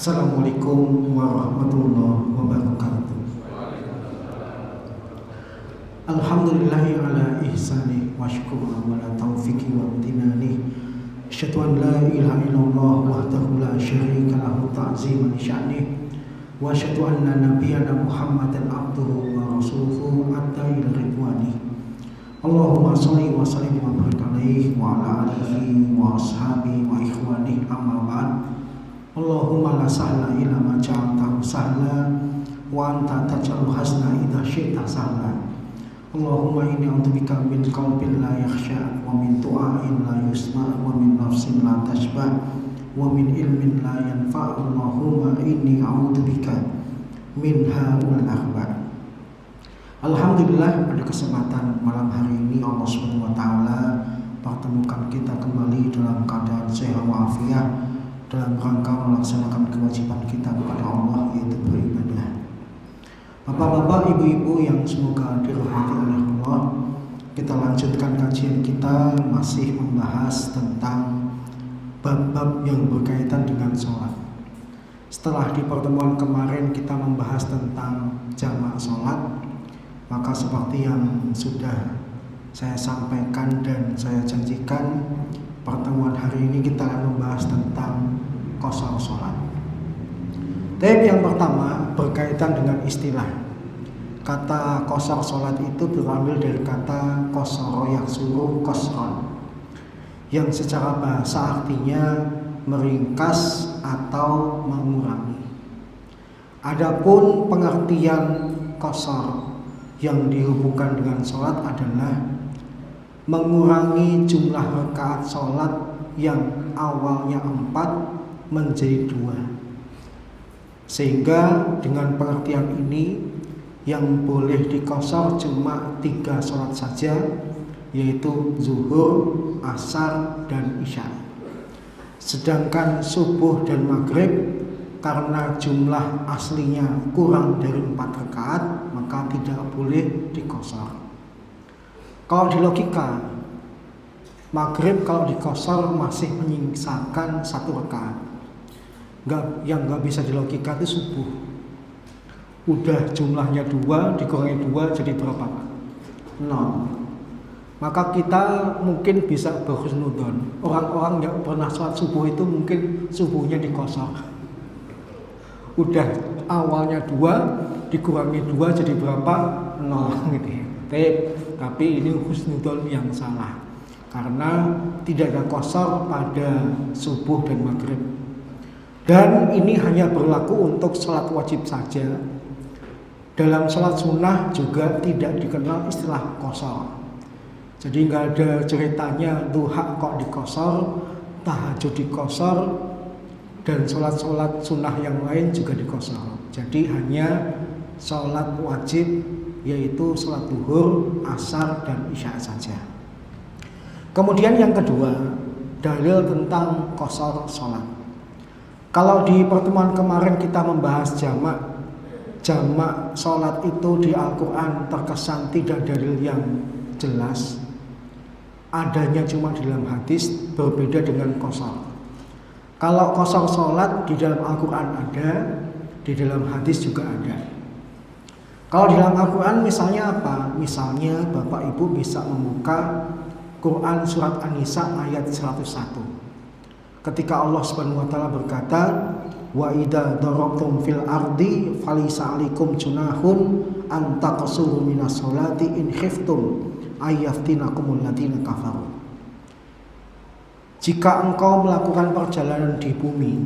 Assalamualaikum warahmatullahi wabarakatuh. Alhamdulillahi ala ihsani wa syukur wa la taufiqi wa amtinani. Asyhadu an la ilaha illallah wahdahu la syarika lahu ta'ziman li sya'ni wa asyhadu anna nabiyyana Muhammadan abduhu wa rasuluhu atta ila ridwani. Allahumma sholli wa sallim wa barik alaihi wa ala alihi wa ashabihi wa ikhwani amma ba'd. Allahumma la sahla illa ma ja'altahu sahla wa anta taj'alul hazna idza syi'ta sahla. Allahumma inni a'udzubika min qalbin la yakhsha wa min du'ain la yusma wa min nafsin la tashba wa min ilmin la yanfa. Allahumma inni a'udzubika min haul akhbar. Alhamdulillah, pada kesempatan malam hari ini Allah Subhanahu wa taala pertemukan kita kembali dalam keadaan sehat walafiat dalam rangka melaksanakan kewajiban kita kepada Allah, yaitu beribadah. Bapak-bapak, ibu-ibu yang semoga dirahmati oleh Allah, kita lanjutkan kajian kita masih membahas tentang bab-bab yang berkaitan dengan sholat. Setelah di pertemuan kemarin kita membahas tentang jamak sholat, maka seperti yang sudah saya sampaikan dan saya janjikan, pertemuan hari ini kita akan membahas tentang qashar sholat. Tapi yang pertama berkaitan dengan istilah. Kata qashar sholat itu berambil dari kata qashara yaqsuru qashran, yang secara bahasa artinya meringkas atau mengurangi. Adapun pengertian qashar yang dihubungkan dengan sholat adalah mengurangi jumlah rakaat sholat yang awalnya 4 menjadi 2. Sehingga dengan pengertian ini yang boleh diqashar cuma 3 sholat saja, yaitu zuhur, asar, dan isya. Sedangkan subuh dan maghrib karena jumlah aslinya kurang dari 4 rakaat, maka tidak boleh diqashar. Kalau di logika, maghrib kalau diqashar masih menyisakan 1 rakaat. Yang nggak bisa dilogika itu subuh. Udah jumlahnya 2 dikurangi 2 jadi berapa? 0. Maka kita mungkin bisa berhusnudon. Orang-orang yang pernah sholat subuh itu mungkin subuhnya diqashar. Udah awalnya 2 dikurangi 2 jadi berapa? 0 gitu ya. Tapi ini husnudon yang salah, karena tidak ada qashar pada subuh dan maghrib. Dan ini hanya berlaku untuk sholat wajib saja. Dalam sholat sunnah juga tidak dikenal istilah qashar. Jadi nggak ada ceritanya duha kok diqashar, tahajud diqashar, dan sholat-sholat sunnah yang lain juga diqashar. Jadi hanya sholat wajib, yaitu sholat zuhur, asar, dan isya saja. Kemudian yang kedua, dalil tentang qashar sholat. Kalau di pertemuan kemarin kita membahas jamak sholat itu di Al-Quran terkesan tidak dalil yang jelas, adanya cuma di dalam hadis, berbeda dengan qashar. Kalau qashar sholat di dalam Al-Quran ada, di dalam hadis juga ada. Kalau di dalam Al-Quran misalnya apa? Misalnya Bapak Ibu bisa membuka Quran surat An-Nisa ayat 101. Ketika Allah Subhanahu wa taala berkata, wa idza darabtum fil ardi falisa alaikum junahun an taqsuru minas sholati in khiftum ayaftinakumul ladina kafaru. Jika engkau melakukan perjalanan di bumi,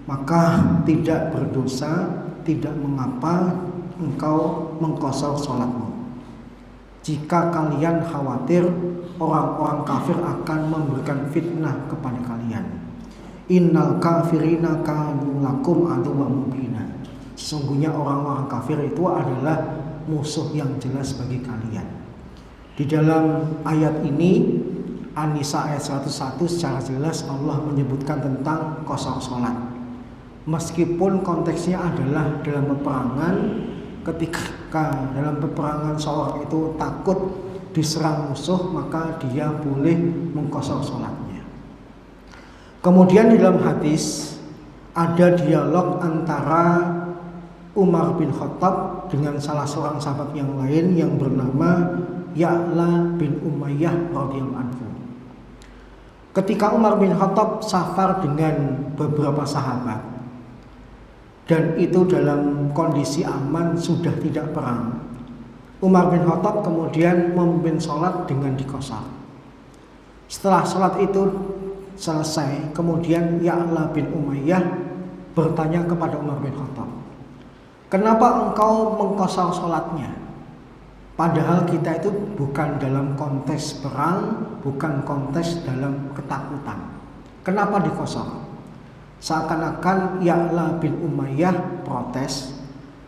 maka tidak berdosa, tidak mengapa engkau mengqashar sholatmu. Jika kalian khawatir orang-orang kafir akan memberikan fitnah kepada kalian. Innal kafirina kanu lakum aduwwam mubina. Sesungguhnya orang-orang kafir itu adalah musuh yang jelas bagi kalian. Di dalam ayat ini An-Nisa ayat 101 secara jelas Allah menyebutkan tentang qashar sholat. Meskipun konteksnya adalah dalam peperangan, ketika dalam peperangan seorang itu takut diserang musuh, maka dia boleh mengqashar sholatnya. Kemudian di dalam hadis ada dialog antara Umar bin Khattab dengan salah seorang sahabat yang lain yang bernama Ya'la bin Umayyah radhiyallahu anhu. Ketika Umar bin Khattab safar dengan beberapa sahabat dan itu dalam kondisi aman, sudah tidak perang, Umar bin Khattab kemudian memimpin sholat dengan dikosor. Setelah sholat itu selesai, kemudian Ya'la bin Umayyah bertanya kepada Umar bin Khattab, "Kenapa engkau mengkosor sholatnya? Padahal kita itu bukan dalam konteks perang, bukan konteks dalam ketakutan. Kenapa dikosor?" Seakan-akan Ya'la bin Umayyah protes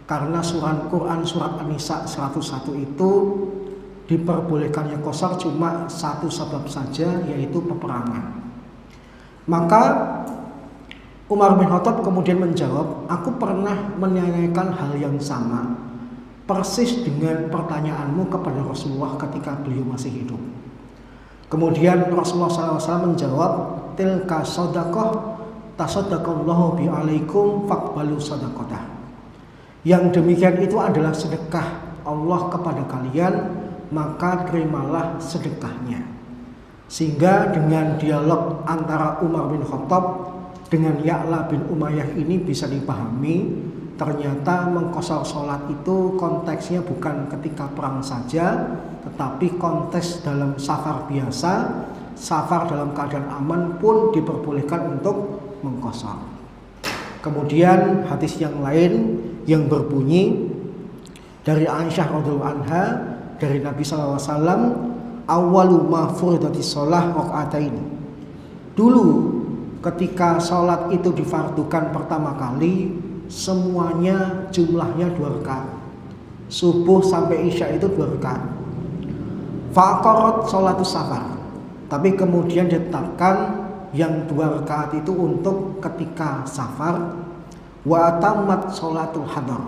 karena Quran surat An-Nisa 101 itu diperbolehkannya kosor cuma satu sebab saja, yaitu peperangan. Maka Umar bin Khattab kemudian menjawab, "Aku pernah menanyakan hal yang sama persis dengan pertanyaanmu kepada Rasulullah ketika beliau masih hidup." Kemudian Rasulullah SAW menjawab, "Tilka shadaqah tasaddaqallahu bi alaikum faqbalu sadaqatah." Yang demikian itu adalah sedekah Allah kepada kalian, maka terimalah sedekahnya. Sehingga dengan dialog antara Umar bin Khattab dengan Ya'la bin Umayyah ini bisa dipahami, ternyata mengkosor sholat itu konteksnya bukan ketika perang saja, tetapi konteks dalam safar biasa, safar dalam keadaan aman pun diperbolehkan untuk mengkosor. Kemudian hadis yang lain yang berbunyi dari Aisyah radhiyallahu anha dari Nabi SAW, "Awwalu ma furidatis shalah rakaatain." Dulu ketika sholat itu difardukan pertama kali, semuanya jumlahnya 2 rakaat. Subuh sampai isya itu 2 rakaat. Faqarat sholatus safar. Tapi kemudian ditetapkan yang 2 rakaat itu untuk ketika safar. Wa tamat sholatul hadar.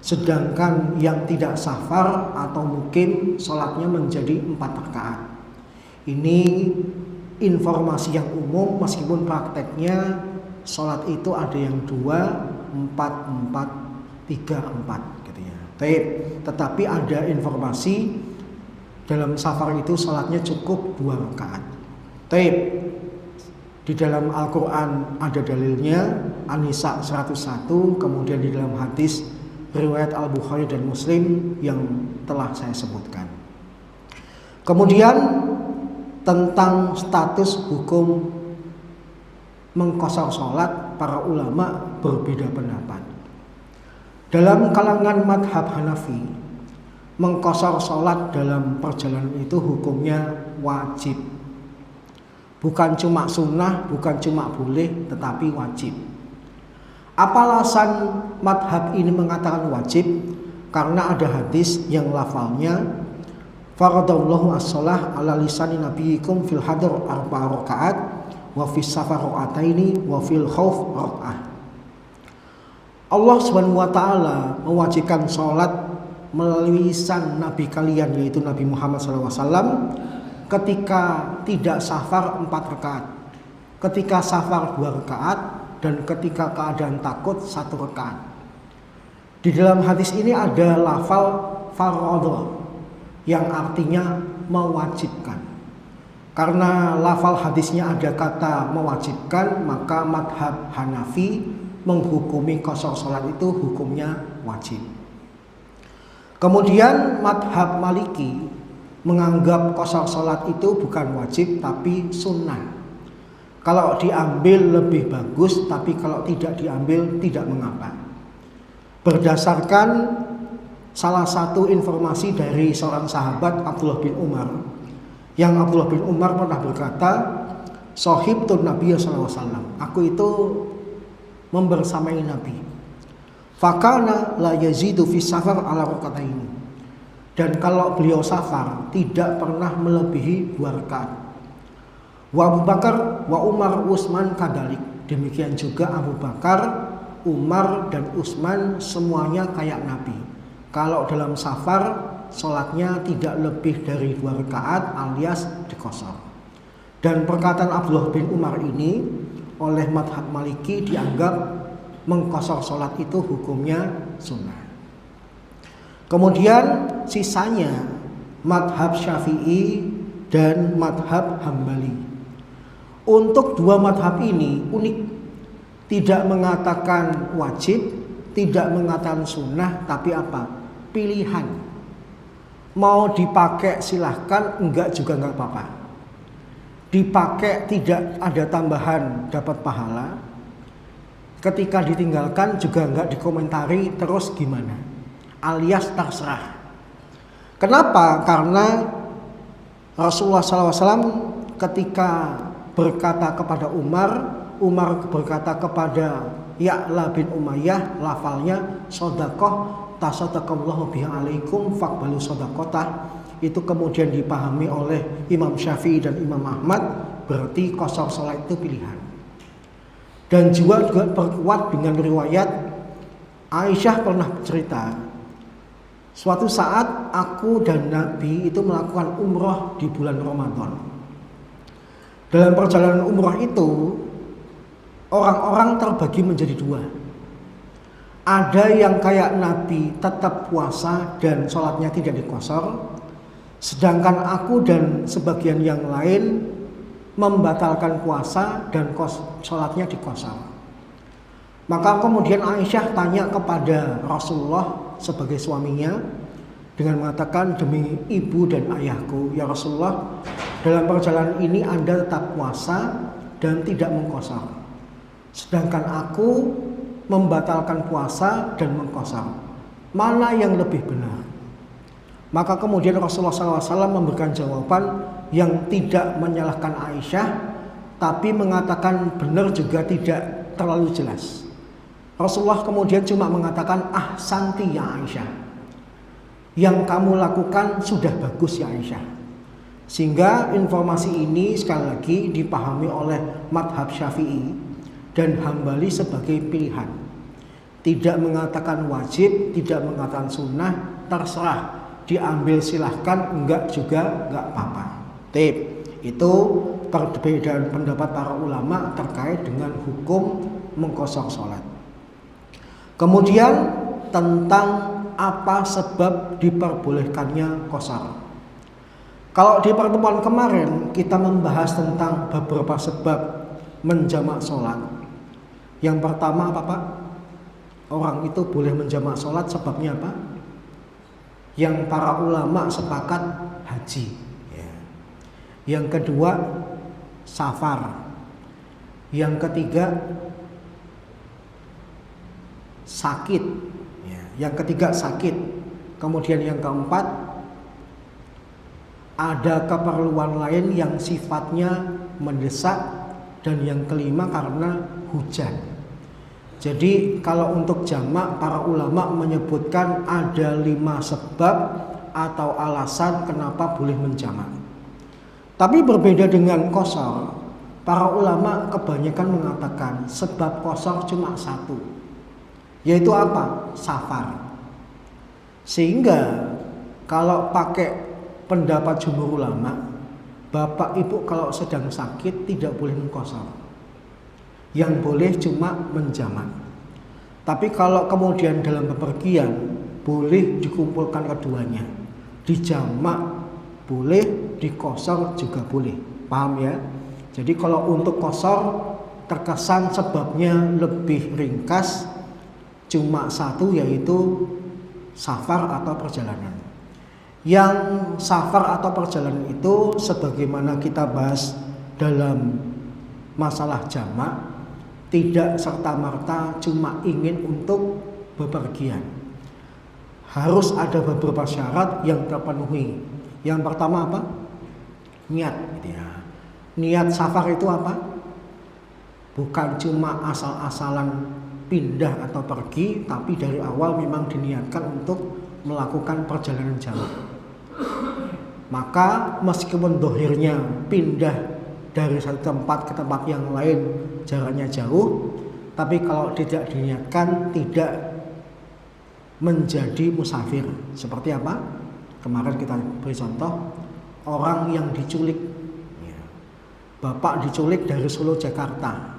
Sedangkan yang tidak safar atau mungkin sholatnya menjadi 4 rakaat. Ini informasi yang umum, meskipun prakteknya sholat itu ada yang 2, 4, 4, 3, 4 gitu ya. Tetapi ada informasi dalam safar itu sholatnya cukup 2 rakaat. Di dalam Al-Quran ada dalilnya, An-Nisa 101, kemudian di dalam hadis riwayat Al-Bukhari dan Muslim yang telah saya sebutkan. Kemudian tentang status hukum mengkosor sholat, para ulama berbeda pendapat. Dalam kalangan madhab Hanafi, mengkosor sholat dalam perjalanan itu hukumnya wajib. Bukan cuma sunnah, bukan cuma boleh, tetapi wajib. Apa alasan madhab ini mengatakan wajib? Karena ada hadis yang lafalnya, "Faradallahu as-shalah ala lisani nabiyikum fil hadar 4 rakaat wa fis safar raka'ataini wa fil khauf raka'ah." Allah Subhanahu wa taala mewajibkan sholat melalui lisan nabi kalian, yaitu Nabi Muhammad SAW, ketika tidak safar 4 rakaat, ketika safar 2 rakaat, dan ketika keadaan takut 1 rakaat. Di dalam hadis ini ada lafal faradha yang artinya mewajibkan. Karena lafal hadisnya ada kata mewajibkan, maka madhab Hanafi menghukumi qasar salat itu hukumnya wajib. Kemudian madhab Maliki menganggap qasar salat itu bukan wajib tapi sunnah. Kalau diambil lebih bagus, tapi kalau tidak diambil tidak mengapa. Berdasarkan salah satu informasi dari seorang sahabat Abdullah bin Umar, yang Abdullah bin Umar pernah berkata, "Shahibtun Nabi sallallahu alaihi wasallam." Aku itu membersamai Nabi. Fakana la yazidu fi safar ala rakataini. Dan kalau beliau safar tidak pernah melebihi 2 rakaat. Wa Abu Bakar wa Umar Utsman kadalik. Demikian juga Abu Bakar, Umar dan Utsman semuanya kayak Nabi. Kalau dalam safar sholatnya tidak lebih dari 2 rakaat alias dikosor. Dan perkataan Abdullah bin Umar ini oleh madhab Maliki dianggap mengqashar sholat itu hukumnya sunnah. Kemudian sisanya madhab Syafi'i dan madhab Hambali. Untuk dua madhab ini unik, tidak mengatakan wajib, tidak mengatakan sunnah, tapi apa? Pilihan. Mau dipakai silahkan, enggak juga enggak apa-apa. Dipakai tidak ada tambahan dapat pahala. Ketika ditinggalkan juga enggak dikomentari terus gimana, alias terserah. Kenapa? Karena Rasulullah SAW ketika berkata kepada Umar berkata kepada Ya'la bin Umayyah, lafalnya sodaqoh tasadaqallahu biha alaikum faqbalu sodaqotah. Itu kemudian dipahami oleh Imam Syafi'i dan Imam Ahmad, berarti qashar sholat itu pilihan. Dan juga berkuat dengan riwayat Aisyah pernah cerita, suatu saat aku dan Nabi itu melakukan umroh di bulan Ramadan. Dalam perjalanan umroh itu orang-orang terbagi menjadi dua. Ada yang kayak Nabi tetap puasa dan sholatnya tidak diqashar, sedangkan aku dan sebagian yang lain membatalkan puasa dan sholatnya diqashar. Maka kemudian Aisyah tanya kepada Rasulullah sebagai suaminya dengan mengatakan, demi ibu dan ayahku, ya Rasulullah, dalam perjalanan ini Anda tetap puasa dan tidak mengqashar, sedangkan aku membatalkan puasa dan mengqashar. Mana yang lebih benar? Maka kemudian Rasulullah SAW memberikan jawaban yang tidak menyalahkan Aisyah, tapi mengatakan benar juga tidak terlalu jelas. Rasulullah kemudian cuma mengatakan, ahsanti ya Aisyah, yang kamu lakukan sudah bagus ya Aisyah. Sehingga informasi ini sekali lagi dipahami oleh madhab Syafi'i dan Hambali sebagai pilihan. Tidak mengatakan wajib, tidak mengatakan sunnah, terserah, diambil silahkan, enggak juga enggak apa-apa. Tip. Itu perbedaan pendapat para ulama terkait dengan hukum mengqashar sholat. Kemudian tentang apa sebab diperbolehkannya qashar. Kalau di pertemuan kemarin kita membahas tentang beberapa sebab menjamak sholat. Yang pertama apa Pak? Orang itu boleh menjamak sholat sebabnya apa? Yang para ulama sepakat haji. Yang kedua safar. Yang ketiga sakit. Yang ketiga sakit. Kemudian yang keempat ada keperluan lain yang sifatnya mendesak, dan yang kelima karena hujan. Jadi kalau untuk jamak, para ulama menyebutkan ada 5 sebab atau alasan kenapa boleh menjamak. Tapi berbeda dengan qashar, para ulama kebanyakan mengatakan sebab qashar cuma satu, yaitu apa? Safar. Sehingga kalau pakai pendapat jumhur ulama, bapak ibu kalau sedang sakit tidak boleh mengqashar, yang boleh cuma menjamak. Tapi kalau kemudian dalam bepergian, boleh dikumpulkan keduanya, dijamak boleh, diqashar juga boleh. Paham ya? Jadi kalau untuk qashar terkesan sebabnya lebih ringkas, cuma satu, yaitu safar atau perjalanan. Yang safar atau perjalanan itu sebagaimana kita bahas dalam masalah jamak, tidak serta-merta cuma ingin untuk bepergian. Harus ada beberapa syarat yang terpenuhi. Yang pertama apa? Niat. Niat safar itu apa? Bukan cuma asal-asalan pindah atau pergi, tapi dari awal memang diniatkan untuk melakukan perjalanan jauh. Maka meskipun dohirnya pindah dari satu tempat ke tempat yang lain jaraknya jauh, tapi kalau tidak diniatkan tidak menjadi musafir. Seperti apa? Kemarin kita beri contoh, orang yang diculik. Bapak diculik dari Solo Jakarta,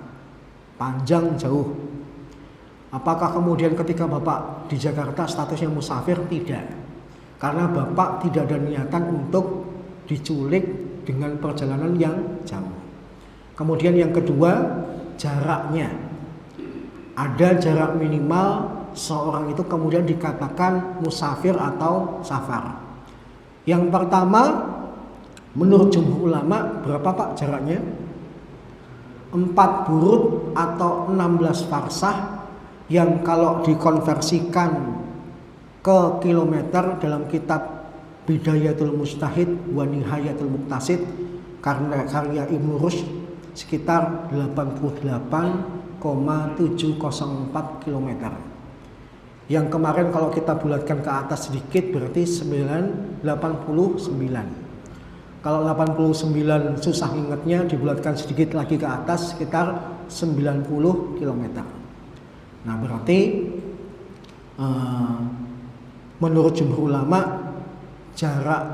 panjang jauh. Apakah kemudian ketika Bapak di Jakarta statusnya musafir? Tidak. Karena Bapak tidak ada niatan untuk diculik dengan perjalanan yang jauh. Kemudian yang kedua, jaraknya. Ada jarak minimal seorang itu kemudian dikatakan musafir atau safar. Yang pertama, menurut jumhur ulama, berapa Pak jaraknya? 4 burud atau 16 farsah, yang kalau dikonversikan ke kilometer dalam kitab Bidayatul Mujtahid wa Nihayatul Muqtasid karya Ibnu Rushd sekitar 88,704 km. Yang kemarin kalau kita bulatkan ke atas sedikit berarti 89. Kalau 89 susah ingatnya, dibulatkan sedikit lagi ke atas sekitar 90 km. Nah berarti menurut jumhur ulama jarak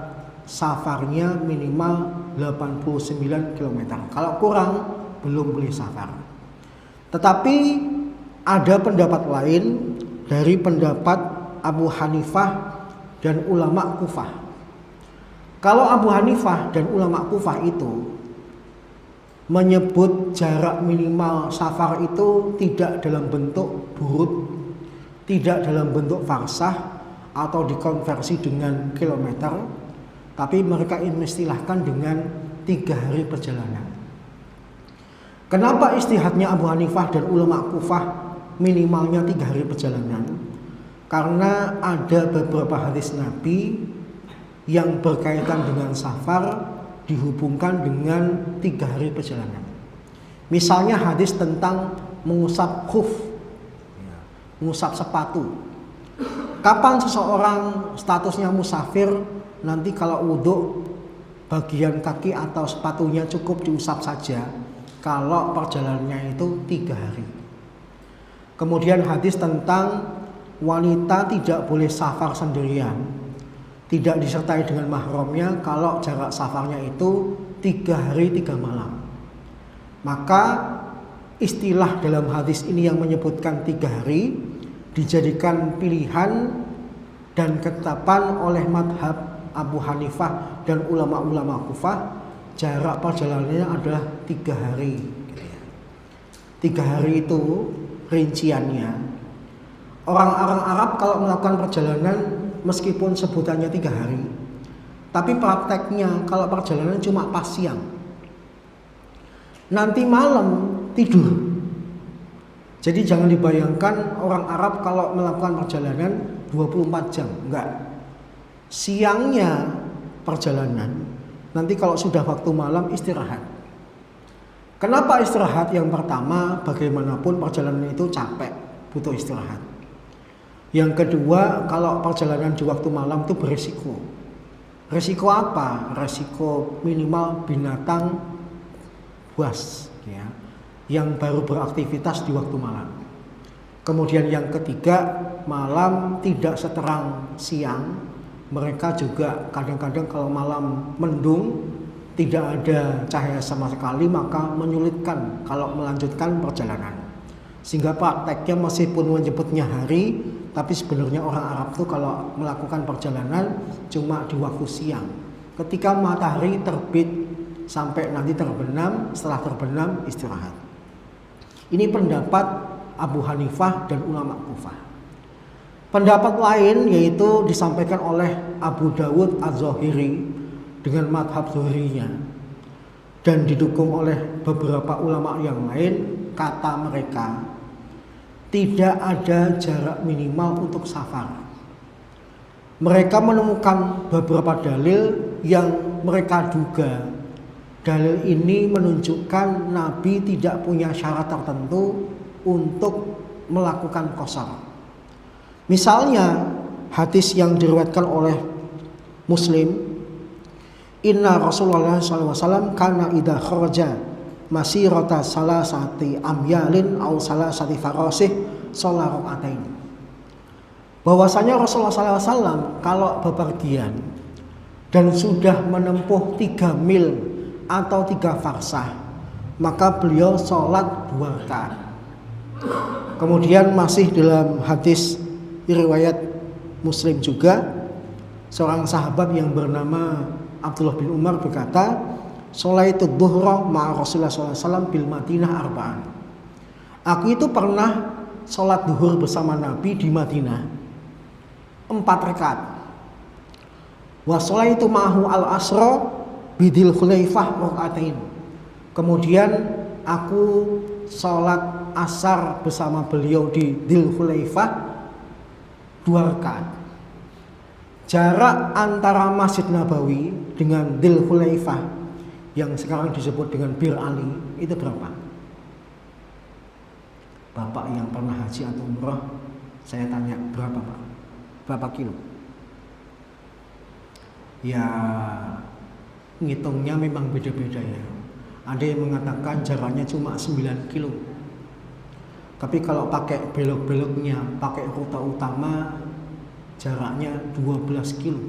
safarnya minimal 89 km. Kalau kurang belum boleh safar. Tetapi ada pendapat lain dari pendapat Abu Hanifah dan ulama Kufah. Kalau Abu Hanifah dan ulama Kufah itu menyebut jarak minimal safar itu tidak dalam bentuk burud, tidak dalam bentuk farsah atau dikonversi dengan kilometer, tapi mereka istilahkan dengan 3 hari perjalanan. Kenapa istihadnya Abu Hanifah dan ulama Kufah minimalnya 3 hari perjalanan? Karena ada beberapa hadis Nabi yang berkaitan dengan safar dihubungkan dengan 3 hari perjalanan. Misalnya hadis tentang mengusap khuf, mengusap sepatu. Kapan seseorang statusnya musafir? Nanti kalau wudhu bagian kaki atau sepatunya cukup diusap saja kalau perjalanannya itu 3 hari. Kemudian hadis tentang wanita tidak boleh safar sendirian, tidak disertai dengan mahramnya kalau jarak safarnya itu 3 hari 3 malam. Maka istilah dalam hadis ini yang menyebutkan 3 hari dijadikan pilihan dan ketetapan oleh madhab Abu Hanifah dan ulama-ulama Kufah. Jarak perjalanannya adalah 3 hari. 3 hari itu rinciannya. Orang-orang Arab kalau melakukan perjalanan meskipun sebutannya 3 hari, tapi prakteknya kalau perjalanan cuma pas siang, nanti malam tidur. Jadi jangan dibayangkan orang Arab kalau melakukan perjalanan 24 jam, enggak. Siangnya perjalanan, nanti kalau sudah waktu malam istirahat. Kenapa istirahat? Yang pertama, bagaimanapun perjalanan itu capek, butuh istirahat. Yang kedua, kalau perjalanan di waktu malam itu berisiko. Risiko apa? Risiko minimal binatang buas, ya, yang baru beraktivitas di waktu malam. Kemudian yang ketiga, malam tidak seterang siang. Mereka juga kadang-kadang kalau malam mendung, tidak ada cahaya sama sekali, maka menyulitkan kalau melanjutkan perjalanan. Sehingga prakteknya meskipun menyebutnya hari, tapi sebenarnya orang Arab itu kalau melakukan perjalanan cuma di waktu siang. Ketika matahari terbit sampai nanti terbenam, setelah terbenam istirahat. Ini pendapat Abu Hanifah dan ulama Kufah. Pendapat lain yaitu disampaikan oleh Abu Dawud Az-Zahiri dengan madhab zuhrinya dan didukung oleh beberapa ulama yang lain. Kata mereka, tidak ada jarak minimal untuk safar. Mereka menemukan beberapa dalil yang mereka duga dalil ini menunjukkan Nabi tidak punya syarat tertentu untuk melakukan qasar. Misalnya hadis yang diriwayatkan oleh Muslim, inna Rasulullah SAW kana idza kharaja masirata salasati amyalin aw salasati farasih sholat rakaatain. Bahwasanya Rasulullah SAW kalau bepergian dan sudah menempuh 3 mil atau 3 farsah, maka beliau sholat 2 rakaat. Kemudian masih dalam hadis riwayat Muslim juga, seorang sahabat yang bernama Abdullah bin Umar berkata, "Sholaitu dhuhra ma'a Rasulullah SAW bil Madinah arba'an." Aku itu pernah sholat duhur bersama Nabi di Madinah 4 rakaat. Wa sholaitu ma'ahu al-asra bidil khulaifah rakaatain. Kemudian aku sholat asar bersama beliau di Dil Khulaifah 2 rakaat. Jarak antara Masjid Nabawi dengan Dil Khulaifah yang sekarang disebut dengan Bir Ali itu berapa? Bapak yang pernah haji atau umrah, saya tanya berapa Pak? Berapa kilo? Ya ngitungnya memang beda-beda ya. Ada yang mengatakan jaraknya cuma 9 kilo. Tapi kalau pakai belok-beloknya, pakai rute utama, jaraknya 12 kilo.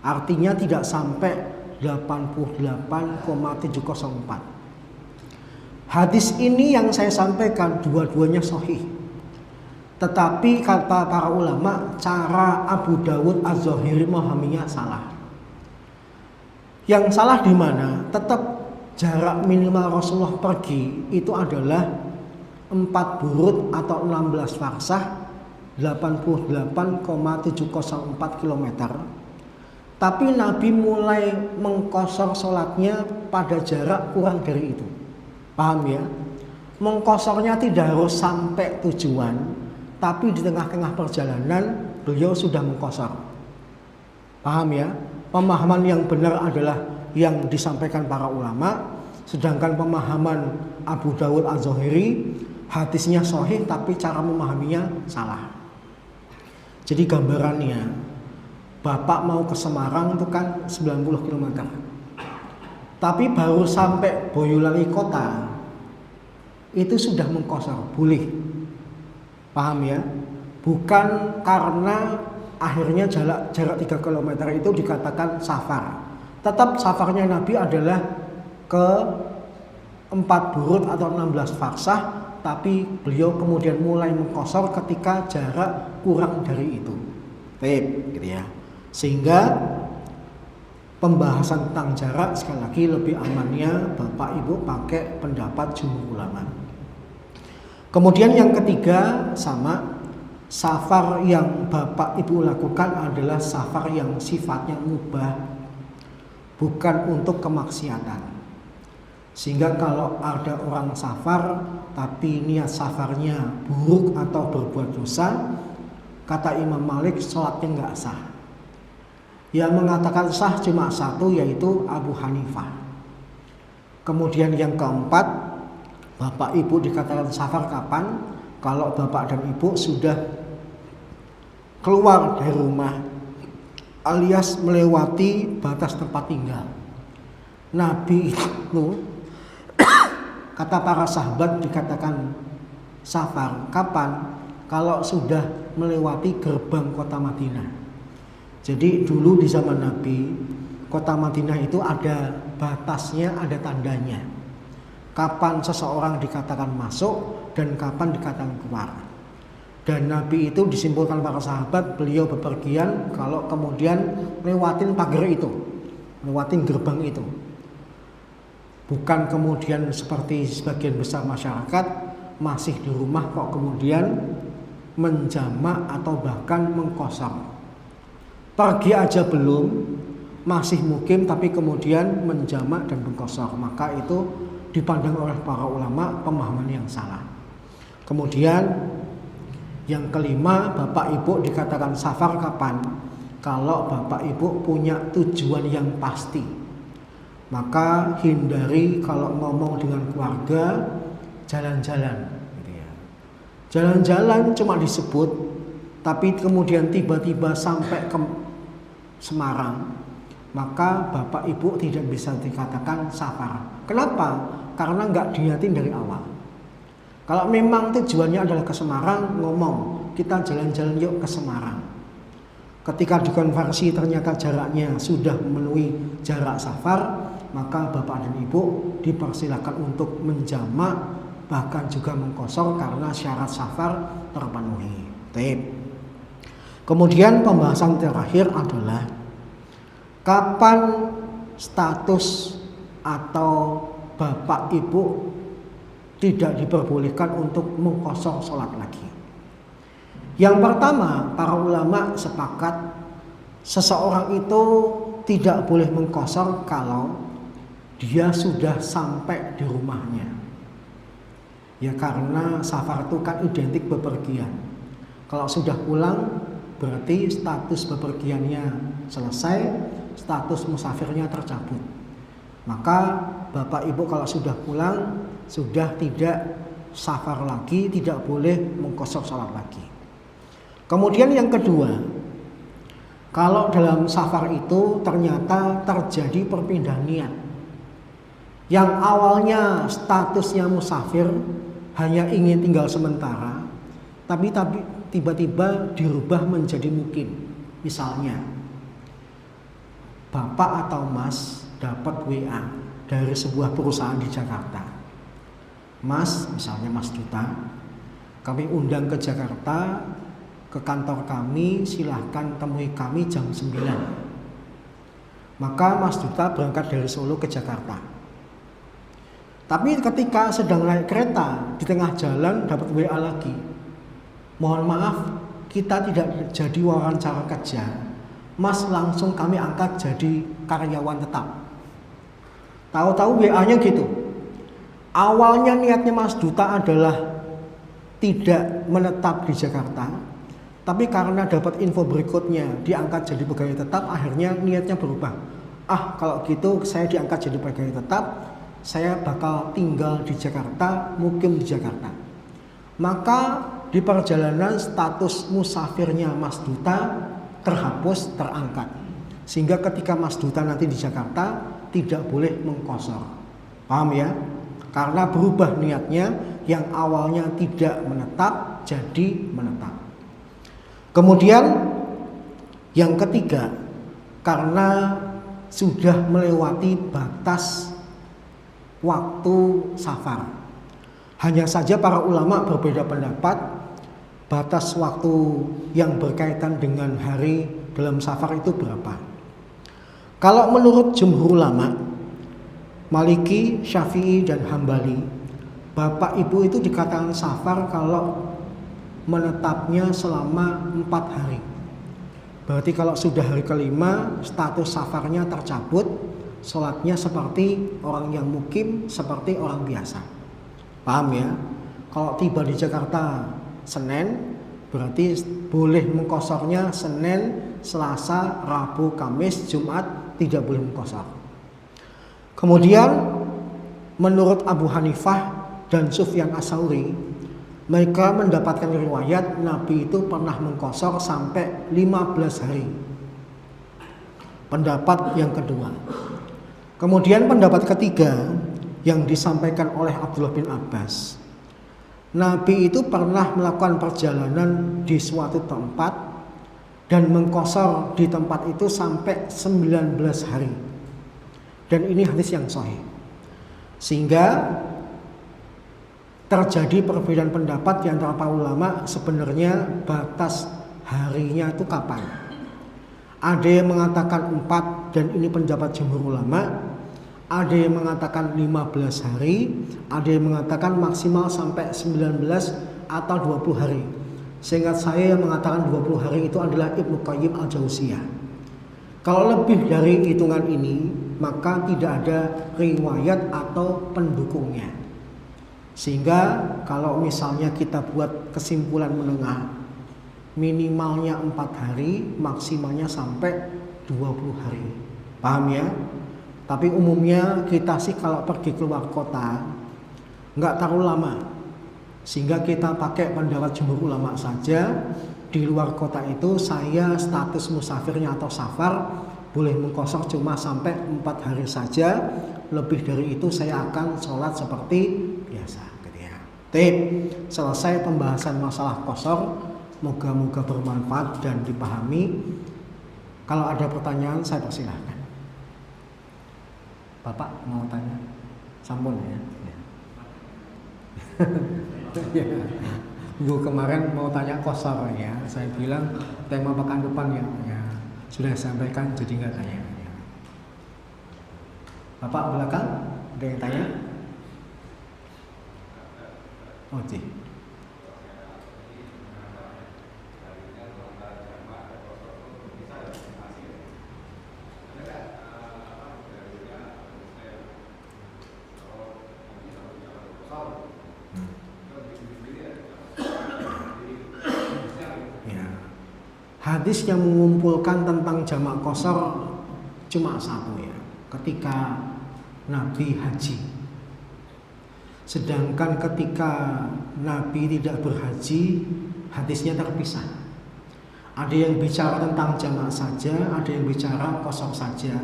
Artinya tidak sampai 88,704. Hadis ini yang saya sampaikan dua-duanya sahih. Tetapi kata para ulama, cara Abu Dawud Az-Zahiri memahaminya salah. Yang salah di mana? Tetap jarak minimal Rasulullah pergi itu adalah 4 burud atau 16 farsah, 88,704 km. Tapi Nabi mulai mengqashar sholatnya pada jarak kurang dari itu. Paham ya? Mengqasharnya tidak harus sampai tujuan, tapi di tengah-tengah perjalanan beliau sudah mengqashar. Paham ya? Pemahaman yang benar adalah yang disampaikan para ulama, sedangkan pemahaman Abu Dawud Az-Zahiri hadisnya sahih tapi cara memahaminya salah. Jadi gambarannya, Bapak mau ke Semarang itu kan 90 km. Tapi baru sampai Boyolali kota itu sudah mengqashar, boleh. Paham ya? Bukan karena akhirnya jarak 3 km itu dikatakan safar. Tetap safarnya Nabi adalah ke 4 burud atau 16 farsah, tapi beliau kemudian mulai mengqashar ketika jarak kurang dari itu. Baik, gitu ya. Sehingga pembahasan tentang jarak sekali lagi lebih amannya Bapak Ibu pakai pendapat jumhur ulama. Kemudian yang ketiga sama, safar yang Bapak Ibu lakukan adalah safar yang sifatnya mubah, bukan untuk kemaksiatan. Sehingga kalau ada orang safar tapi niat safarnya buruk atau berbuat dosa, kata Imam Malik sholatnya nggak sah. Yang mengatakan sah cuma satu, yaitu Abu Hanifah. Kemudian yang keempat, Bapak Ibu dikatakan safar kapan? Kalau Bapak dan Ibu sudah keluar dari rumah alias melewati batas tempat tinggal. Nabi itu kata para sahabat dikatakan safar kapan? Kalau sudah melewati gerbang kota Madinah. Jadi dulu di zaman Nabi, kota Madinah itu ada batasnya, ada tandanya. Kapan seseorang dikatakan masuk dan kapan dikatakan keluar. Dan Nabi itu disimpulkan para sahabat, beliau bepergian kalau kemudian lewatin pagar itu, lewatin gerbang itu. Bukan kemudian seperti sebagian besar masyarakat masih di rumah kok kemudian menjamak atau bahkan mengqashar. Pergi aja belum, masih mukim tapi kemudian menjamak dan mengqashar, maka itu dipandang oleh para ulama pemahaman yang salah. Kemudian yang kelima, Bapak Ibu dikatakan safar kapan? Kalau Bapak Ibu punya tujuan yang pasti, maka hindari kalau ngomong dengan keluarga jalan-jalan gitu ya. Jalan-jalan cuma disebut, tapi kemudian tiba-tiba sampai ke Semarang, maka Bapak Ibu tidak bisa dikatakan safar. Kenapa? Karena nggak diniatin dari awal. Kalau memang tujuannya adalah ke Semarang, ngomong kita jalan-jalan yuk ke Semarang. Ketika dikonversi ternyata jaraknya sudah memenuhi jarak safar, maka Bapak dan Ibu dipersilakan untuk menjamak bahkan juga mengkosor karena syarat safar terpenuhi. Kemudian pembahasan terakhir adalah kapan status atau bapak ibu tidak diperbolehkan untuk mengkosor sholat lagi. Yang pertama, para ulama sepakat seseorang itu tidak boleh mengkosor kalau dia sudah sampai di rumahnya. Ya karena safar itu kan identik bepergian. Kalau sudah pulang berarti status bepergiannya selesai, status musafirnya tercabut. Maka bapak ibu kalau sudah pulang sudah tidak safar lagi, tidak boleh mengkosor sholat lagi. Kemudian yang kedua, kalau dalam safar itu ternyata terjadi perpindahan niat. Yang awalnya statusnya musafir hanya ingin tinggal sementara, tapi tiba-tiba dirubah menjadi mukim. Misalnya bapak atau mas dapat WA dari sebuah perusahaan di Jakarta. Mas, misalnya Mas Duta, kami undang ke Jakarta, ke kantor kami, silahkan temui kami jam 9. Maka Mas Duta berangkat dari Solo ke Jakarta. Tapi ketika sedang naik kereta, di tengah jalan dapat WA lagi. Mohon maaf, kita tidak jadi wawancara kerja. Mas, langsung kami angkat jadi karyawan tetap. Tahu-tahu WA-nya gitu. Awalnya niatnya Mas Duta adalah tidak menetap di Jakarta, tapi karena dapat info berikutnya diangkat jadi pegawai tetap, akhirnya niatnya berubah. Kalau gitu saya diangkat jadi pegawai tetap, saya bakal tinggal di Jakarta, mukim di Jakarta. Maka di perjalanan status musafirnya Mas Duta terhapus, terangkat. Sehingga ketika Mas Duta nanti di Jakarta tidak boleh mengkosor. Paham ya? Karena berubah niatnya, yang awalnya tidak menetap jadi menetap. Kemudian yang ketiga, karena sudah melewati batas waktu safar. Hanya saja para ulama berbeda pendapat batas waktu yang berkaitan dengan hari dalam safar itu berapa. Kalau menurut jumhur ulama Maliki, Syafi'i dan Hambali, bapak ibu itu dikatakan safar kalau menetapnya selama 4 hari. Berarti kalau sudah hari kelima, status safarnya tercabut, sholatnya seperti orang yang mukim, seperti orang biasa. Paham ya? Kalau tiba di Jakarta Senin, berarti boleh mengkosornya Senin, Selasa, Rabu, Kamis, Jumat, tidak boleh mengkosor. Kemudian menurut Abu Hanifah dan Sufyan Ats-Tsauri, mereka mendapatkan riwayat Nabi itu pernah mengkosor sampai 15 hari. Pendapat yang kedua. Kemudian pendapat ketiga yang disampaikan oleh Abdullah bin Abbas, Nabi itu pernah melakukan perjalanan di suatu tempat dan mengkosor di tempat itu sampai 19 hari. Dan ini hadis yang sahih. Sehingga terjadi perbedaan pendapat di antara para ulama sebenarnya batas harinya itu kapan. Ada yang mengatakan 4 dan ini pendapat jumhur ulama. Ada yang mengatakan 15 hari, ada yang mengatakan maksimal sampai 19 atau 20 hari. Seingat saya yang mengatakan 20 hari itu adalah Ibnu Qayyim Al-Jauziyah. Kalau lebih dari hitungan ini, maka tidak ada riwayat atau pendukungnya. Sehingga kalau misalnya kita buat kesimpulan menengah, minimalnya 4 hari, maksimalnya sampai 20 hari. Paham ya? Tapi umumnya kita sih kalau pergi keluar kota nggak terlalu lama, sehingga kita pakai pendapat jumhur ulama saja. Di luar kota itu saya status musafirnya atau safar boleh mengkosor cuma sampai 4 hari saja. Lebih dari itu saya akan sholat seperti biasa. Selesai pembahasan masalah kosor. Moga-moga bermanfaat dan dipahami. Kalau ada pertanyaan saya persilahkan. Bapak mau tanya? Sampun ya. Ya. Minggu kemarin mau tanya kosor ya, saya bilang tema pekan depan ya, sudah sampaikan jadi nggak tanya. Ya. Bapak belakang ada yang tanya? Oh sih. Hadis yang mengumpulkan tentang jamak qashar cuma satu ya, ketika Nabi haji. Sedangkan ketika Nabi tidak berhaji, hadisnya terpisah. Ada yang bicara tentang jamak saja, ada yang bicara qashar saja.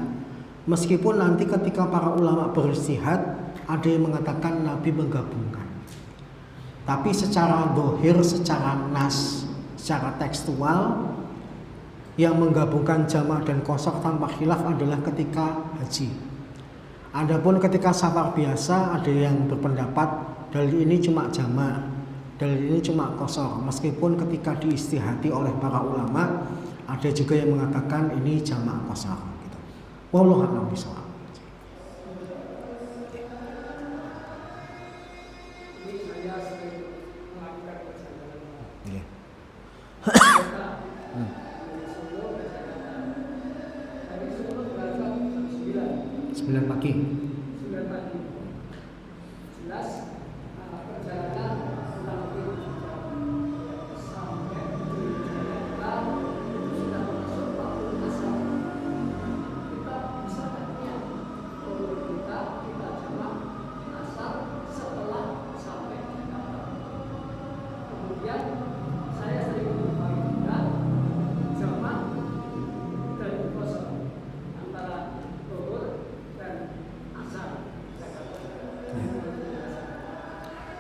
Meskipun nanti ketika para ulama beristihad, ada yang mengatakan Nabi menggabungkan. Tapi secara dohir, secara nas, secara tekstual, yang menggabungkan jamak dan qashar tanpa khilaf adalah ketika haji. Adapun ketika safar biasa, ada yang berpendapat dalil ini cuma jamak, dalil ini cuma qashar. Meskipun ketika diistihati oleh para ulama, ada juga yang mengatakan ini jamak qashar. Gitu. Wallahu a'lam bishawab. Pagi. 9 pagi. Jelas perjalanan kurang lebih sampai di Jakarta sudah masuk waktu asar. Kita bisa tanya kalau kita jamak asar setelah sampai Jakarta. Kemudian saya sering membayangkan jamak dan qashar antara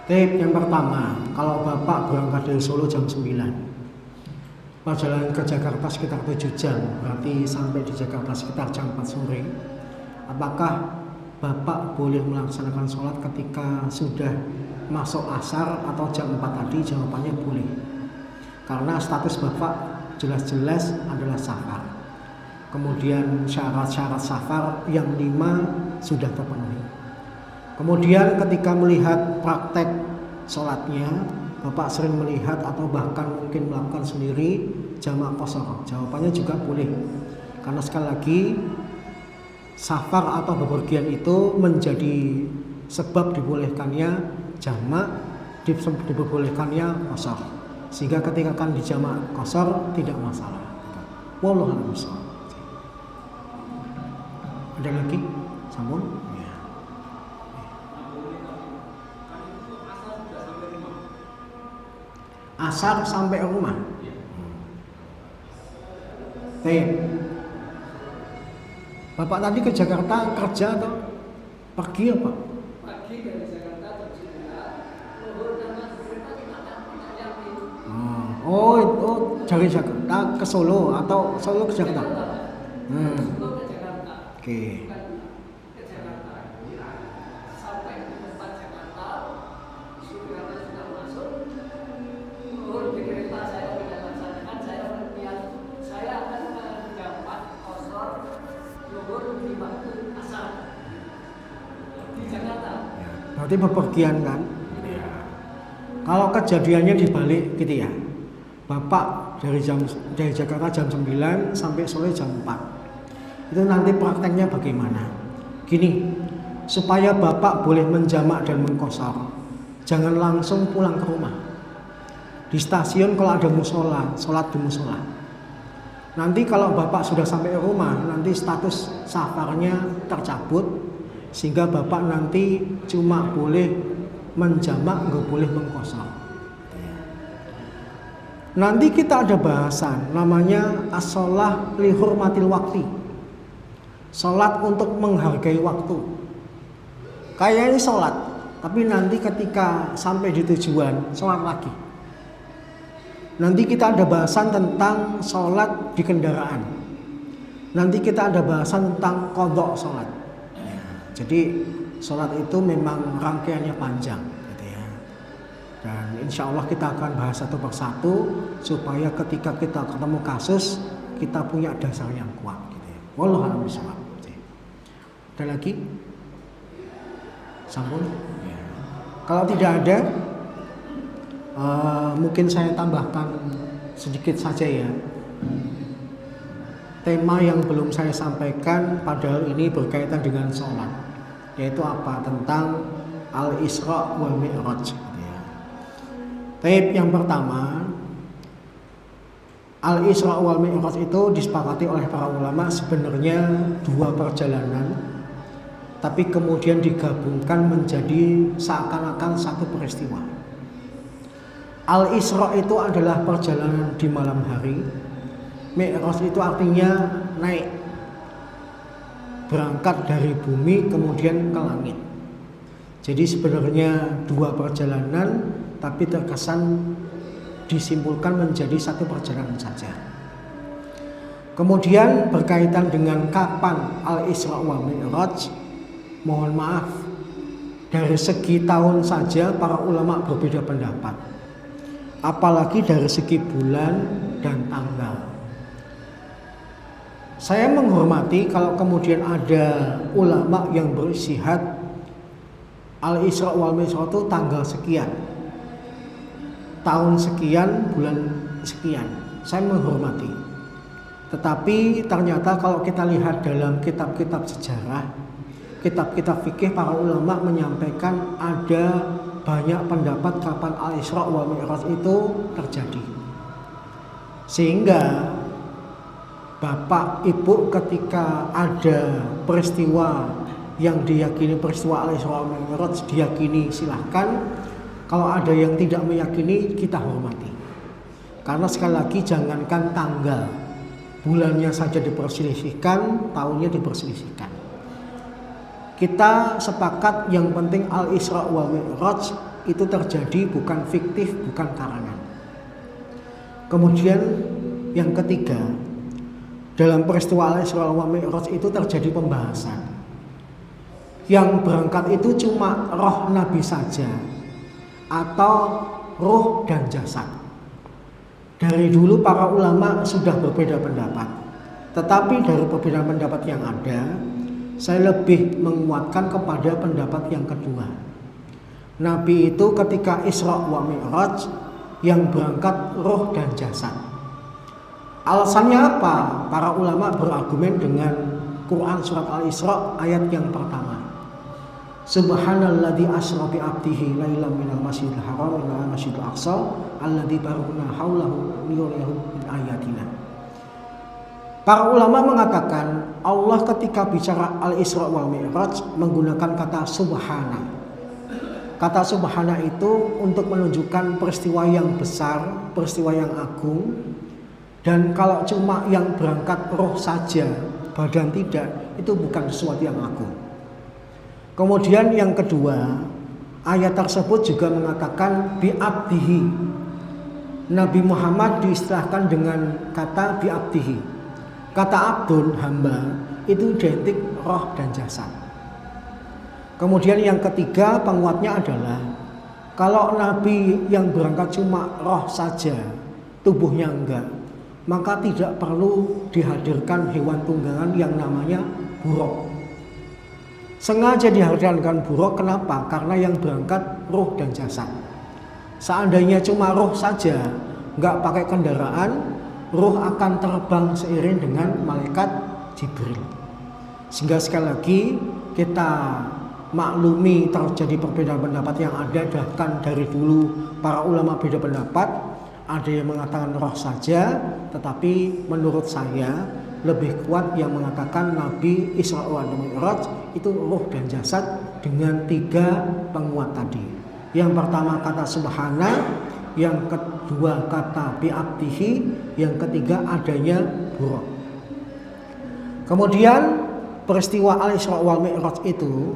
Tip yang pertama, kalau Bapak berangkat dari Solo jam 9, perjalanan ke Jakarta sekitar 7 jam, berarti sampai di Jakarta sekitar jam 4 sore. Apakah Bapak boleh melaksanakan sholat ketika sudah masuk asar atau jam 4 tadi? Jawabannya boleh. Karena status Bapak jelas-jelas adalah safar. Kemudian syarat-syarat safar yang 5 sudah terpenuhi. Kemudian ketika melihat praktek sholatnya, Bapak sering melihat atau bahkan mungkin melakukan sendiri jamak qashar. Jawabannya juga boleh. Karena sekali lagi safar atau bepergian itu menjadi sebab dibolehkannya jamak, diperbolehkannya qashar. Sehingga ketika akan dijamak qashar tidak masalah. Wallahu a'lam bishawab. Ada lagi? Sambung? Asar sampai rumah. Bapak tadi ke Jakarta kerja atau pergi apa? Pagi dari Jakarta ke Jakarta, luhur dan maghrib tadi makan yakin. Oh, dari Jakarta ke Solo atau Solo ke Jakarta? Solo ke Jakarta. Oke. Ke Jakarta. Sampai di tempat Jakarta, sudah masuk. Di kereta saya tidak laksanakan, saya berniat saya akan mendapat qashar luhur di waktu asar di Jakarta. Berarti bepergian kan? Ya. Kalau kejadiannya dibalik gitu ya, Bapak dari Jakarta jam 9 sampai sore jam 4. Itu nanti prakteknya bagaimana? Gini, supaya Bapak boleh menjamak dan mengqashar, jangan langsung pulang ke rumah. Di stasiun kalau ada musola, sholat di musola. Nanti kalau Bapak sudah sampai rumah, nanti status safarnya tercabut, sehingga Bapak nanti cuma boleh menjamak, nggak boleh mengqashar. Nanti kita ada bahasan namanya as-sholah li hurmatil waqti. Sholat untuk menghargai waktu. Kayak ini sholat, tapi nanti ketika sampai di tujuan, sholat lagi. Nanti kita ada bahasan tentang sholat di kendaraan. Nanti kita ada bahasan tentang qadha sholat. Jadi sholat itu memang rangkaiannya panjang, gitu ya. Dan insya Allah kita akan bahas satu persatu supaya ketika kita ketemu kasus kita punya dasar yang kuat. Gitu ya. Wallahu a'lam bishawab. Ada lagi? Sampun? Ya. Kalau tidak ada, mungkin saya tambahkan sedikit saja ya. Tema yang belum saya sampaikan padahal ini berkaitan dengan sholat, yaitu apa? Tentang Al-Isra wal Mi'raj. Taib yang pertama, Al-Isra wal Mi'raj itu disepakati oleh para ulama sebenarnya dua perjalanan, tapi kemudian digabungkan menjadi seakan-akan satu peristiwa. Al-Isra itu adalah perjalanan di malam hari. Mi'raj itu artinya naik, berangkat dari bumi kemudian ke langit. Jadi sebenarnya dua perjalanan, tapi terkesan disimpulkan menjadi satu perjalanan saja. Kemudian berkaitan dengan kapan Al-Isra wal Mi'raj, mohon maaf, dari segi tahun saja para ulama berbeda pendapat. Apalagi dari segi bulan dan tanggal. Saya menghormati kalau kemudian ada ulama yang beristihad Al-Isra wal Mi'raj itu tanggal sekian, tahun sekian, bulan sekian. Saya menghormati. Tetapi ternyata kalau kita lihat dalam kitab-kitab sejarah, kitab-kitab fikih, para ulama menyampaikan ada banyak pendapat kapan Al-Isra wal Mi'raj itu terjadi. Sehingga Bapak Ibu ketika ada peristiwa yang diyakini peristiwa Al-Isra wal Mi'raj, diyakini silahkan. Kalau ada yang tidak meyakini, kita hormati. Karena sekali lagi jangankan tanggal, bulannya saja diperselisihkan, tahunnya diperselisihkan. Kita sepakat yang penting Al-Isra wal Mi'raj itu terjadi, bukan fiktif, bukan karangan. Kemudian yang ketiga, dalam peristiwa Al-Isra wal Mi'raj itu terjadi pembahasan. Yang berangkat itu cuma roh Nabi saja atau roh dan jasad. Dari dulu para ulama sudah berbeda pendapat. Tetapi dari perbedaan pendapat yang ada, saya lebih menguatkan kepada pendapat yang kedua. Nabi itu ketika Isra wa Mi'raj yang berangkat roh dan jasad. Alasannya apa? Para ulama berargumen dengan Quran surat Al-Isra ayat yang pertama. Subhanalladzi asra bi 'abdihi lailan minal masjidil haram ila masjidil aqsa alladzi barakna haulahu liyuriyahu min ayatina. Para ulama mengatakan Allah ketika bicara Al-Isra wal Mi'raj menggunakan kata subhana. Kata subhana itu untuk menunjukkan peristiwa yang besar, peristiwa yang agung. Dan kalau cuma yang berangkat roh saja, badan tidak, itu bukan sesuatu yang agung. Kemudian yang kedua, ayat tersebut juga mengatakan bi'abdihi. Nabi Muhammad diistilahkan dengan kata bi'abdihi. Kata abdun, hamba, itu identik roh dan jasad. Kemudian yang ketiga penguatnya adalah kalau Nabi yang berangkat cuma roh saja, tubuhnya enggak, maka tidak perlu dihadirkan hewan tunggangan yang namanya buruk. Sengaja dihadirkan buruk, kenapa? Karena yang berangkat roh dan jasad. Seandainya cuma roh saja, nggak pakai kendaraan, roh akan terbang seiring dengan malaikat Jibril. Sehingga sekali lagi kita maklumi terjadi perbedaan pendapat yang ada, bahkan dari dulu para ulama beda pendapat. Ada yang mengatakan roh saja, tetapi menurut saya lebih kuat yang mengatakan Nabi Isra wal Mi'raj itu roh dan jasad dengan tiga penguat tadi. Yang pertama kata subhana, yang kedua kata bi'abdihi, yang ketiga adanya buruk. Kemudian peristiwa Al-Isra wal Mi'raj itu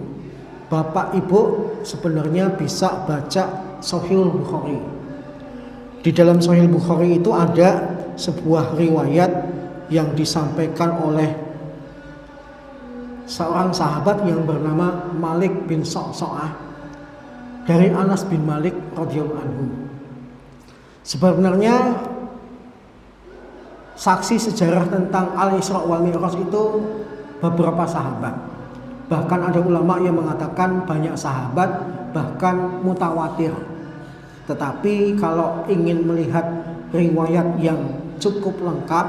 Bapak Ibu sebenarnya bisa baca Sahih Bukhari. Di dalam Sahih Bukhari itu ada sebuah riwayat yang disampaikan oleh seorang sahabat yang bernama Malik bin Sa'sa'ah dari Anas bin Malik radhiyallahu anhu. Sebenarnya saksi sejarah tentang Al-Isra wal Mi'raj itu beberapa sahabat. Bahkan ada ulama yang mengatakan banyak sahabat, bahkan mutawatir. Tetapi kalau ingin melihat riwayat yang cukup lengkap,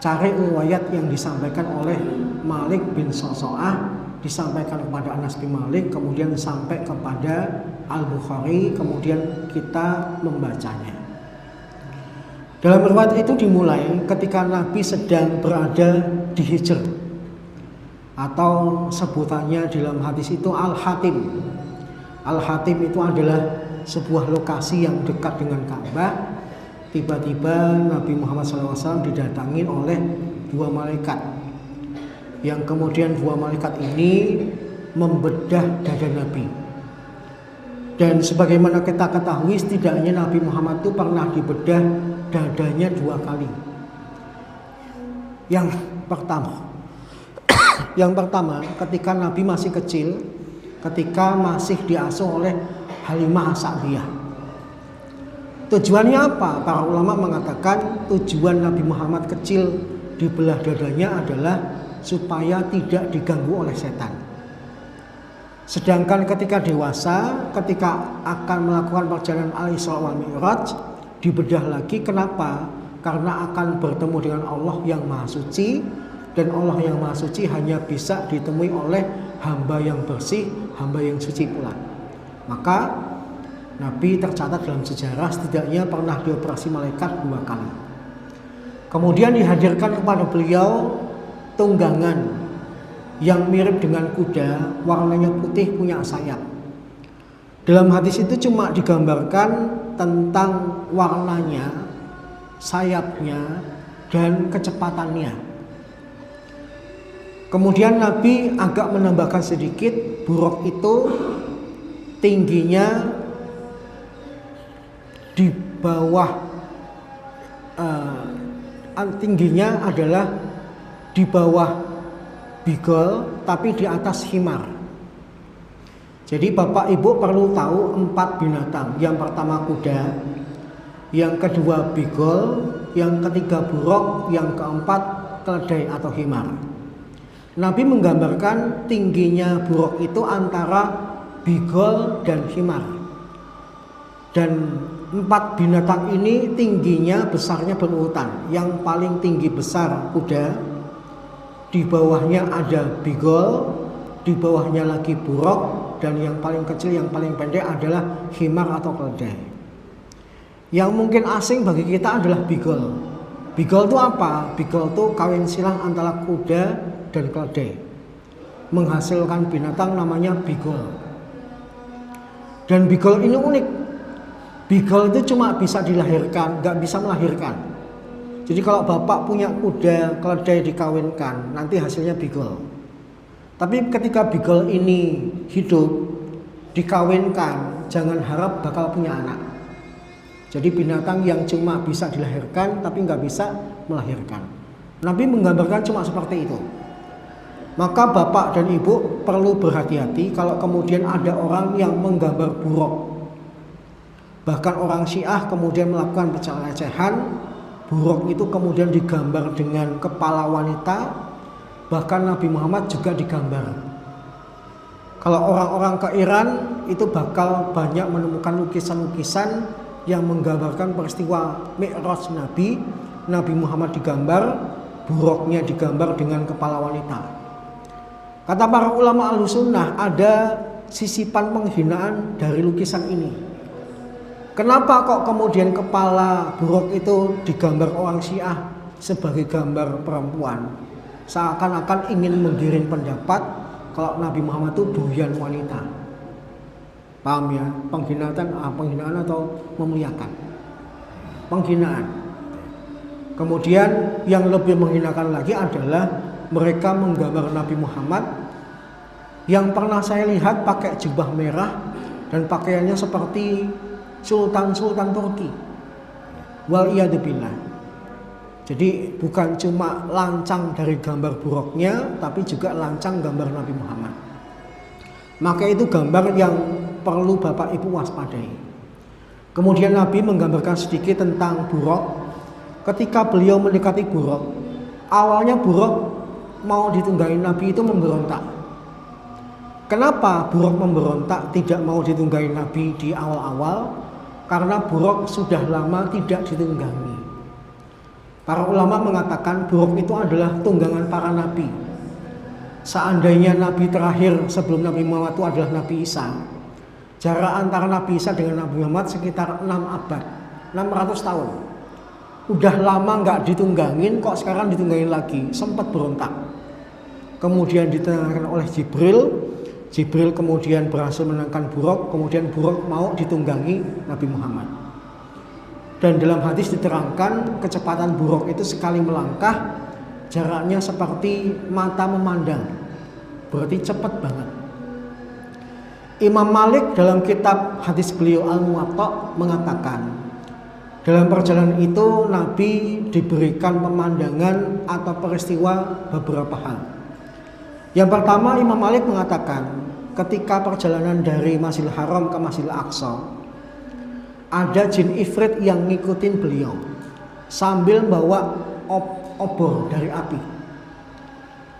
cari riwayat yang disampaikan oleh Malik bin Sa'sa'ah, disampaikan kepada Anas bin Malik, kemudian sampai kepada Al-Bukhari, kemudian kita membacanya. Dalam riwayat itu dimulai ketika Nabi sedang berada di Hijr, atau sebutannya dalam hadis itu Al-Hatim. Al-Hatim itu adalah sebuah lokasi yang dekat dengan Ka'bah. Tiba-tiba Nabi Muhammad SAW didatangi oleh dua malaikat, yang kemudian dua malaikat ini membedah dada Nabi. Dan sebagaimana kita ketahui, setidaknya Nabi Muhammad itu pernah dibedah dadanya 2 kali. Yang pertama ketika Nabi masih kecil, ketika masih diasuh oleh Halimah As-Sa'diyah. Tujuannya apa? Para ulama mengatakan tujuan Nabi Muhammad kecil dibelah dadanya adalah supaya tidak diganggu oleh setan. Sedangkan ketika dewasa, ketika akan melakukan perjalanan Al-Isra wal Mi'raj, dibedah lagi. Kenapa? Karena akan bertemu dengan Allah yang Maha Suci, dan Allah yang Maha Suci hanya bisa ditemui oleh hamba yang bersih, hamba yang suci pula. Maka Nabi tercatat dalam sejarah setidaknya pernah dioperasi malaikat 2 kali. Kemudian dihadirkan kepada beliau tunggangan yang mirip dengan kuda, warnanya putih, punya sayap. Dalam hadis itu cuma digambarkan tentang warnanya, sayapnya, dan kecepatannya. Kemudian Nabi agak menambahkan sedikit, buruk itu tingginya di bawah, tingginya adalah di bawah bigol, tapi di atas himar. Jadi Bapak Ibu perlu tahu 4 binatang. Yang pertama kuda, yang kedua bigol, yang ketiga buruk, yang keempat keledai atau himar. Nabi menggambarkan tingginya buruk itu antara bigol dan himar. Dan 4 binatang ini tingginya, besarnya berurutan. Yang paling tinggi besar kuda, di bawahnya ada bigol, di bawahnya lagi buruk, dan yang paling kecil, yang paling pendek adalah himar atau keledai. Yang mungkin asing bagi kita adalah bigol. Bigol itu apa? Bigol itu kawin silang antara kuda dan keledai, menghasilkan binatang namanya bigol. Dan bigol ini unik. Bigol itu cuma bisa dilahirkan, nggak bisa melahirkan. Jadi kalau bapak punya kuda keledai dikawinkan, nanti hasilnya bigol. Tapi ketika bigol ini hidup, dikawinkan, jangan harap bakal punya anak. Jadi binatang yang cuma bisa dilahirkan tapi nggak bisa melahirkan. Nabi menggambarkan cuma seperti itu. Maka bapak dan ibu perlu berhati-hati kalau kemudian ada orang yang menggambar buruk. Bahkan orang Syiah kemudian melakukan pelecehan. Buruk itu kemudian digambar dengan kepala wanita. Bahkan Nabi Muhammad juga digambar. Kalau orang-orang ke Iran itu bakal banyak menemukan lukisan-lukisan yang menggambarkan peristiwa Mi'raj Nabi. Nabi Muhammad digambar, buruknya digambar dengan kepala wanita. Kata para ulama Ahlussunnah, ada sisipan penghinaan dari lukisan ini. Kenapa kok kemudian kepala buruk itu digambar orang Syiah sebagai gambar perempuan? Seakan-akan ingin menggiring pendapat kalau Nabi Muhammad itu doyan wanita. Paham ya? Penghinaan atau memuliakan? Penghinaan. Kemudian yang lebih menghinakan lagi adalah mereka menggambar Nabi Muhammad yang pernah saya lihat pakai jubah merah dan pakaiannya seperti sultan-sultan Turki. Waliyadzubillah. Jadi bukan cuma lancang dari gambar buruknya, tapi juga lancang gambar Nabi Muhammad. Maka itu gambar yang perlu Bapak Ibu waspadai. Kemudian Nabi menggambarkan sedikit tentang Buraq. Ketika beliau mendekati Buraq, awalnya Buraq mau ditunggangi Nabi itu memberontak. Kenapa Buraq memberontak tidak mau ditunggangi Nabi di awal-awal? Karena Buraq sudah lama tidak ditunggangi. Para ulama mengatakan Buraq itu adalah tunggangan para nabi. Seandainya nabi terakhir sebelum Nabi Muhammad itu adalah Nabi Isa, jarak antara Nabi Isa dengan Nabi Muhammad sekitar 6 abad, 600 tahun. Udah lama nggak ditunggangin, kok sekarang ditunggangin lagi, sempat berontak. Kemudian ditengahkan oleh Jibril kemudian berhasil menangkan Buraq, kemudian Buraq mau ditunggangi Nabi Muhammad. Dan dalam hadis diterangkan kecepatan Buraq itu sekali melangkah jaraknya seperti mata memandang, berarti cepat banget. Imam Malik dalam kitab hadis beliau Al-Muwatta mengatakan, dalam perjalanan itu Nabi diberikan pemandangan atau peristiwa beberapa hal. Yang pertama, Imam Malik mengatakan ketika perjalanan dari Masjidil Haram ke Masjidil Aqsa, ada jin ifrit yang ngikutin beliau sambil bawa obor dari api.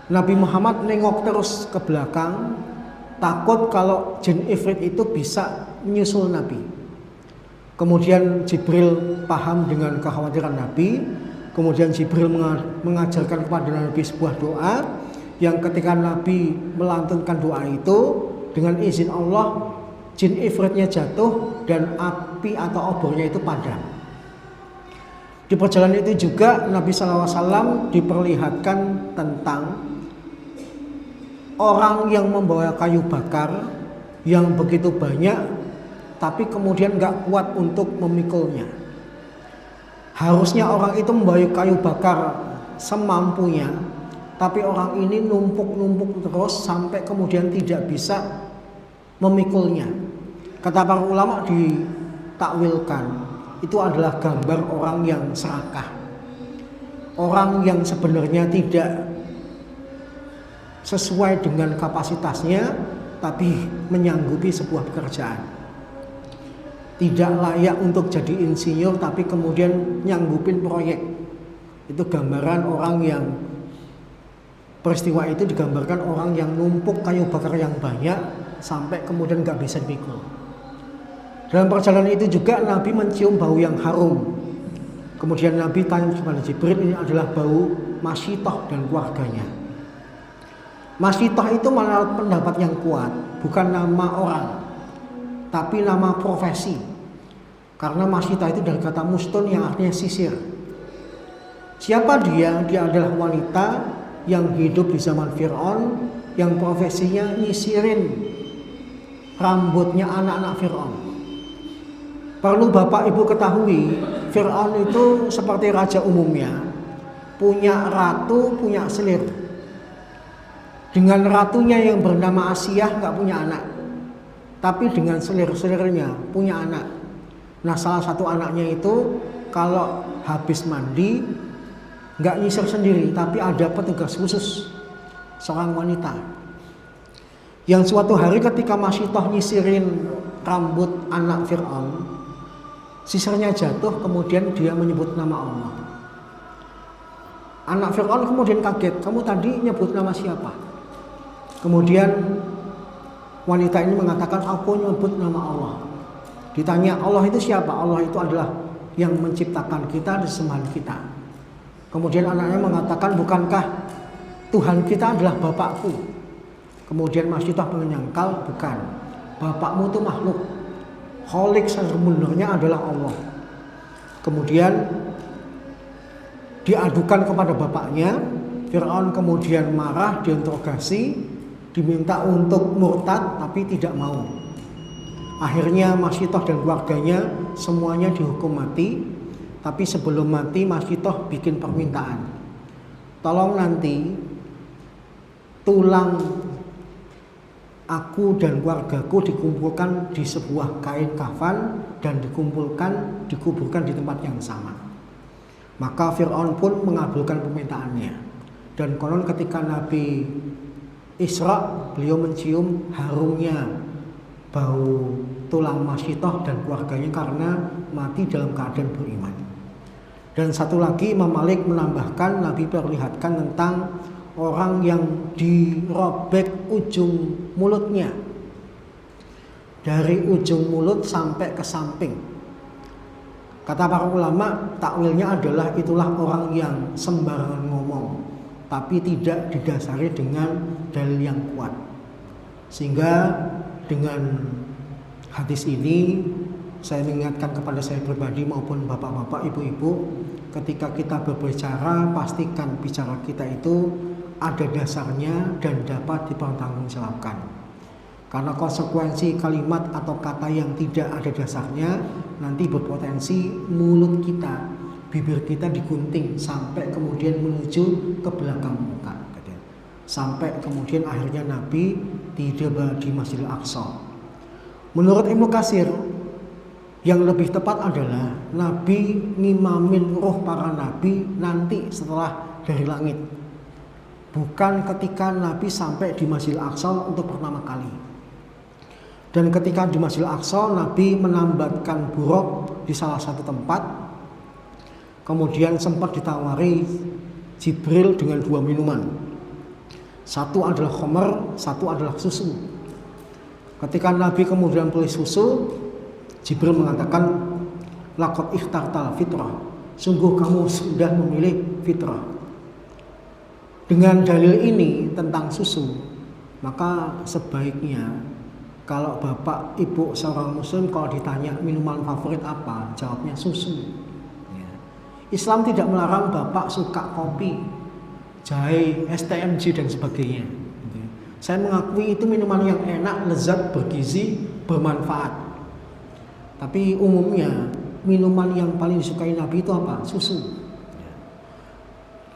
Nabi Muhammad nengok terus ke belakang, takut kalau jin ifrit itu bisa menyusul Nabi. Kemudian Jibril paham dengan kekhawatiran Nabi. Kemudian Jibril mengajarkan kepada Nabi sebuah doa, yang ketika Nabi melantunkan doa itu, dengan izin Allah jin ifritnya jatuh dan api atau obornya itu padam. Di perjalanan itu juga Nabi SAW diperlihatkan tentang orang yang membawa kayu bakar yang begitu banyak, tapi kemudian gak kuat untuk memikulnya. Harusnya orang itu membawa kayu bakar semampunya, tapi orang ini numpuk terus sampai kemudian tidak bisa memikulnya. Kata para ulama ditakwilkan, itu adalah gambar orang yang serakah, orang yang sebenarnya tidak sesuai dengan kapasitasnya, tapi menyanggupi sebuah pekerjaan. Tidak layak untuk jadi insinyur, tapi kemudian nyanggupin proyek. Itu gambaran orang yang, peristiwa itu digambarkan orang yang numpuk kayu bakar yang banyak sampai kemudian gak bisa dipikul. Dalam perjalanan itu juga Nabi mencium bau yang harum. Kemudian Nabi tanya kepada Jibril, ini adalah bau Masyitah dan keluarganya. Masyitah itu menurut pendapat yang kuat bukan nama orang, tapi nama profesi. Karena Masyitah itu dari kata mustun yang artinya sisir. Siapa dia? Dia adalah wanita yang hidup di zaman Fir'aun, yang profesinya nyisirin rambutnya anak-anak Fir'aun. Perlu Bapak Ibu ketahui, Fir'aun itu seperti raja umumnya, punya ratu, punya selir. Dengan ratunya yang bernama Asiyah gak punya anak, tapi dengan selir-selirnya punya anak. Nah, salah satu anaknya itu kalau habis mandi gak nyisir sendiri, tapi ada petugas khusus, seorang wanita, yang suatu hari ketika Masyitah nyisirin rambut anak Fir'aun, sisirnya jatuh, kemudian dia menyebut nama Allah. Anak Fir'aun kemudian kaget, kamu tadi nyebut nama siapa? Kemudian wanita ini mengatakan, aku nyebut nama Allah. Ditanya, Allah itu siapa? Allah itu adalah yang menciptakan kita, disembahan kita. Kemudian anaknya mengatakan, bukankah Tuhan kita adalah Bapakku? Kemudian Masyitah menyangkal, bukan, Bapakmu itu makhluk, Khalik sebenarnya adalah Allah. Kemudian diadukan kepada bapaknya. Fir'aun kemudian marah, diinterogasi, diminta untuk murtad, tapi tidak mau. Akhirnya Masyitah dan keluarganya semuanya dihukum mati. Tapi sebelum mati Masyitah bikin permintaan, tolong nanti tulang aku dan keluargaku dikumpulkan di sebuah kain kafan dan dikuburkan di tempat yang sama. Maka Fir'aun pun mengabulkan permintaannya. Dan konon ketika Nabi Isra, beliau mencium harumnya bau tulang masyitoh dan keluarganya karena mati dalam keadaan beriman. Dan satu lagi Imam Malik menambahkan, Nabi perlihatkan tentang orang yang dirobek ujung mulutnya, dari ujung mulut sampai ke samping. Kata para ulama, takwilnya adalah itulah orang yang sembarangan ngomong, tapi tidak didasari dengan dalil yang kuat. Sehingga dengan hadis ini saya mengingatkan kepada saya pribadi maupun bapak-bapak, ibu-ibu, ketika kita berbicara pastikan bicara kita itu ada dasarnya dan dapat dipertanggungjawabkan. Karena konsekuensi kalimat atau kata yang tidak ada dasarnya nanti berpotensi mulut kita, bibir kita digunting sampai kemudian menuju ke belakang muka, sampai kemudian akhirnya Nabi tiba di Masjidil Aqsa. Menurut Ibnu Katsir, yang lebih tepat adalah Nabi ngimamin roh para nabi nanti setelah dari langit, bukan ketika Nabi sampai di Masjidil Aqsa untuk pertama kali. Dan ketika di Masjidil Aqsa, Nabi menambatkan buruk di salah satu tempat. Kemudian sempat ditawari Jibril dengan 2 minuman. Satu adalah khamr, satu adalah susu. Ketika Nabi kemudian pilih susu, Jibril mengatakan, laqad ikhtartal fitrah, sungguh kamu sudah memilih fitrah. Dengan dalil ini tentang susu, maka sebaiknya kalau bapak ibu seorang muslim kalau ditanya minuman favorit apa, jawabnya susu. Islam tidak melarang bapak suka kopi, jahe, STMJ dan sebagainya. Saya mengakui itu minuman yang enak, lezat, bergizi, bermanfaat. Tapi umumnya minuman yang paling disukai Nabi itu apa? Susu.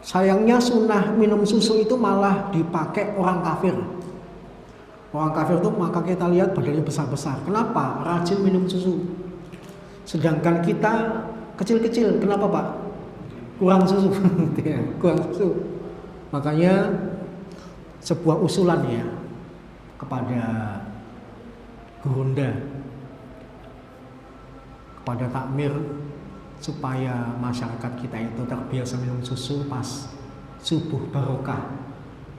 Sayangnya sunnah minum susu itu malah dipakai orang kafir. Orang kafir itu maka kita lihat badannya besar-besar. Kenapa? Rajin minum susu. Sedangkan kita kecil-kecil. Kenapa Pak? Kurang susu. Kurang susu. Makanya sebuah usulan ya kepada Gurunda, kepada takmir, supaya masyarakat kita itu terbiasa minum susu pas subuh barokah.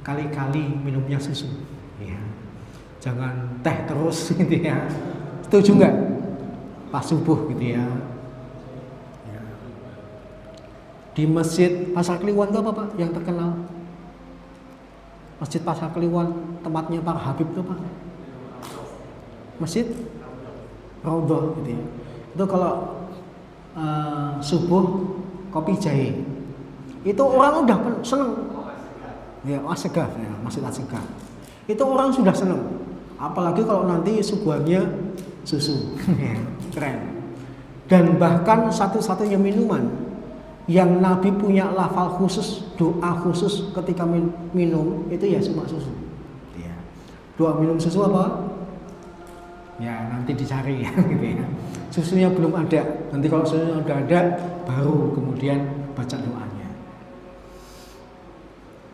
Kali-kali minumnya susu. Ya. Jangan teh terus gitu ya. Setuju nggak? Pas subuh gitu ya. Di Masjid Pasar Kliwon itu apa Pak yang terkenal? Masjid Pasar Kliwon tempatnya Pak Habib itu Pak. Masjid Raudhah gitu ya. Itu kalau subuh kopi jahe. Itu orang udah seneng. Ya, Asegaf ya, Masjid Asegaf. Itu orang sudah seneng. Apalagi kalau nanti suguhannya susu. Keren. Dan bahkan satu-satunya minuman yang Nabi punya lafal khusus, doa khusus ketika minum itu ya cuma susu. Ya. Doa minum susu apa? Ya nanti dicari ya, gitu ya. Susunya belum ada. Nanti kalau susunya udah ada, baru kemudian baca doanya.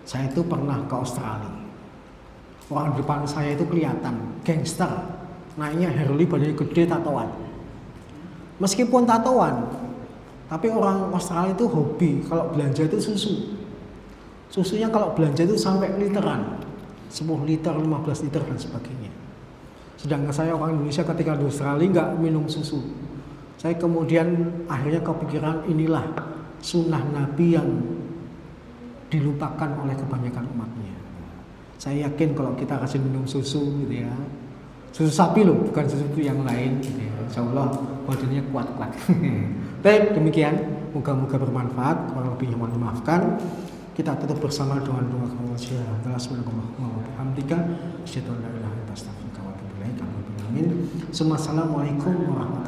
Saya itu pernah ke Australia. Orang depan saya itu kelihatan gangster, naiknya Harley, badannya gede, tatoan. Meskipun tatoan, tapi orang Australia itu hobi kalau belanja itu susu. Susunya kalau belanja itu sampai literan, 10 liter, 15 liter dan sebagainya. Sedangkan saya orang Indonesia ketika di Australia nggak minum susu. Saya kemudian akhirnya kepikiran inilah sunnah Nabi yang dilupakan oleh kebanyakan umatnya. Saya yakin kalau kita kasih minum susu gitu ya, susu sapi loh, bukan susu yang lain gitu ya. Insya Allah badannya kuat-kuat. Baik, demikian. Moga-moga bermanfaat. Kurang lebihnya mohon dimaafkan. Kita tutup bersama dengan doa kemuliaan Allah Subhanahu wa taala. Asyhadu an la ilaha illallah wa astaghfiruka wa atubu ilaik. Assalamualaikum warahmatullahi wabarakatuh.